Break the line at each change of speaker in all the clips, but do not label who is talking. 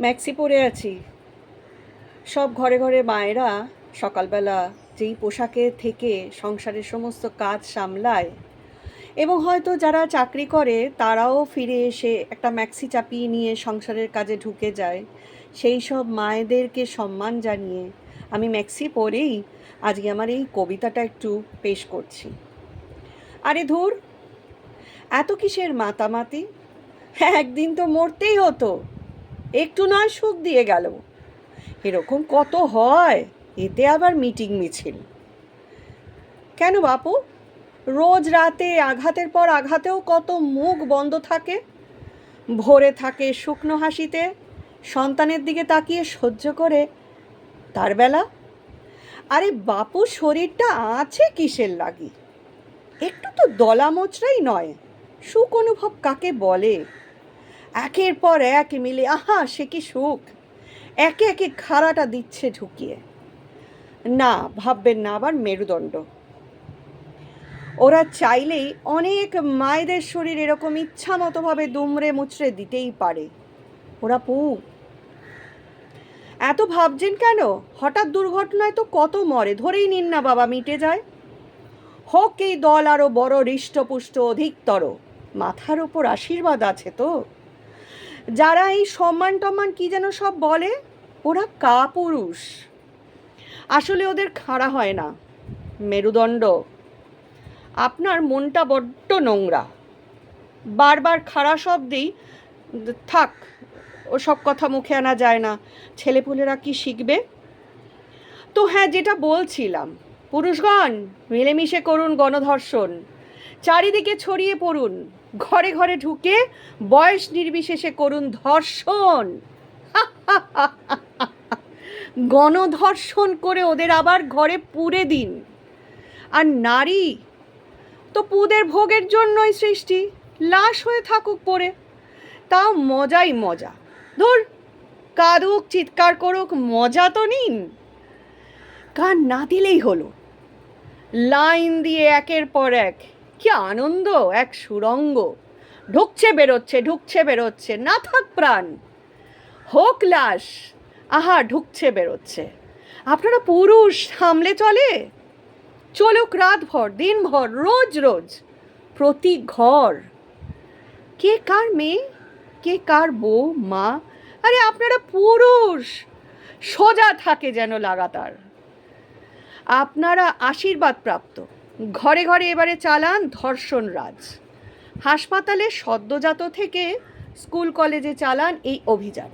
Maxi পরে আছি। সব ঘরে ঘরে মায়েরা সকালবেলা যেই পোশাকে থেকে সংসারের সমস্ত কাজ সামলায়, এবং হয়তো যারা চাকরি করে তারাও ফিরে এসে একটা ম্যাক্সি চাপিয়ে নিয়ে সংসারের কাজে ঢুকে যায়। সেই সব মায়েদেরকে সম্মান জানিয়ে আমি ম্যাক্সি পরেই আজকে আমার এই কবিতাটা একটু পেশ করছি। আরে ধুর, এত কিসের মাতামাতি? একদিন তো মরতেই হতো, একটু নয় সুখ দিয়ে গেল। এরকম কত হয়, এতে আবার মিটিং মিছিল কেন বাপু? রোজ রাতে আঘাতের পর আঘাতেও কত মুখ বন্ধ থাকে, ভরে থাকে শুকনো হাসিতে, সন্তানের দিকে তাকিয়ে সহ্য করে। তার বেলা আরে বাপু, শরীরটা আছে কিসের লাগি? একটু তো দলা মোচড়াই নয়, সুখ অনুভব কাকে বলে? একের পর এক মিলে আহা সে কি সুখ, একে একে খাড়াটা দিচ্ছে ঢুকিয়ে। না, ভাববেন না আবার মেরুদণ্ড। ওরা চাইলেই অনেক মায়েদের শরীর এরকম ইচ্ছা মতোভাবে দুমড়ে মুচড়ে দিতেই পারে। ওরা এত ভাবছেন কেন? হঠাৎ দুর্ঘটনায় তো কত মরে, ধরেই নিন না বাবা, মিটে যায়। হোক এই দল আরো বড়, হৃষ্টপুষ্ট, অধিকতর, মাথার ওপর আশীর্বাদ আছে তো। যারা এই সম্মান টম্মান কি যেন সব বলে, ওরা কাপুরুষ। আসলে ওদের খাড়া হয় না মেরুদণ্ড। আপনার মনটা বড্ড নোংরা, বারবার খাড়া শব্দেই থাক, ওসব কথা মুখে আনা যায় না, ছেলেপুলেরা কি শিখবে? তো হ্যাঁ, যেটা বলছিলাম, পুরুষগণ মিলেমিশে করুন গণধর্ষণ, চারিদিকে ছড়িয়ে পড়ুন, ঘরে ঘরে ঢুকে বয়স নির্বিশেষে করুন ধর্ষণ। গণধর্ষণ করে ওদের আবার ঘরে পুরে দিন। আর নারী তো পুদের ভোগের জন্যই সৃষ্টি, লাশ হয়ে থাকুক পড়ে, তাও মজাই মজা। ধুর, কাঁদুক চিৎকার করুক, মজা তো নিন। কান না দিলেই হলো, লাইন দিয়ে একের পর এক, কি আনন্দ, এক সুরঙ্গ, ঢুকছে বেরোচ্ছে, ঢুকছে বেরোচ্ছে, না থাক প্রাণ, হোক লাশ, আহা ঢুকছে বেরোচ্ছে। আপনারা পুরুষ, সামলে চলে, চলুক রাতভর দিনভর, রোজ রোজ, প্রতি ঘর। কে কার মেয়ে, কে কার বউ, মা? আরে আপনারা পুরুষ, সোজা থাকে যেন লাগাতার। আপনারা আশীর্বাদ প্রাপ্ত, ঘরে ঘরে এবারে চালান ধর্ষণ রাজ। হাসপাতালে সদ্যজাত থেকে স্কুল কলেজে চালান এই অভিযান।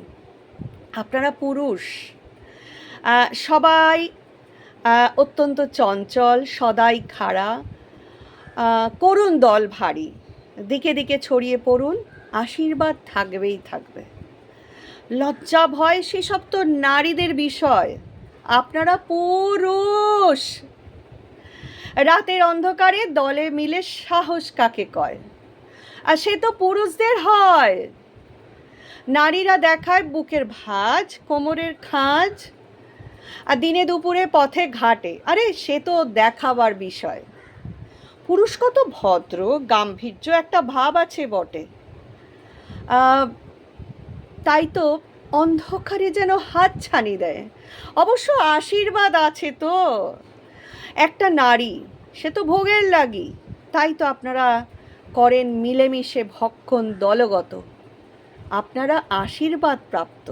আপনারা পুরুষ, সবাই অত্যন্ত চঞ্চল, সদাই খাড়া, করুণ দল ভারী, দিকে দিকে ছড়িয়ে পড়ুন, আশীর্বাদ থাকবেই থাকবে। লজ্জা ভয় সেসব তো নারীদের বিষয়, আপনারা পুরুষ। রাতের অন্ধকারে দলে মিলে সাহস কাকে কয়? আর সে তো পুরুষদের হয়। নারীরা দেখায় বুকের ভাঁজ, কোমরের খাঁজ, আর দিনে দুপুরে পথে ঘাটে, আরে সে তো দেখাবার বিষয়। পুরুষ কত ভদ্র, গাম্ভীর্য একটা ভাব আছে বটে, তাই তো অন্ধকারে যেন হাত ছানি দেয়। অবশ্য আশীর্বাদ আছে তো। একটা নারী, সে তো ভোগের লাগি, তাই তো আপনারা করেন মিলেমিশে ভক্ষণ দলগত। আপনারা আশীর্বাদ প্রাপ্ত।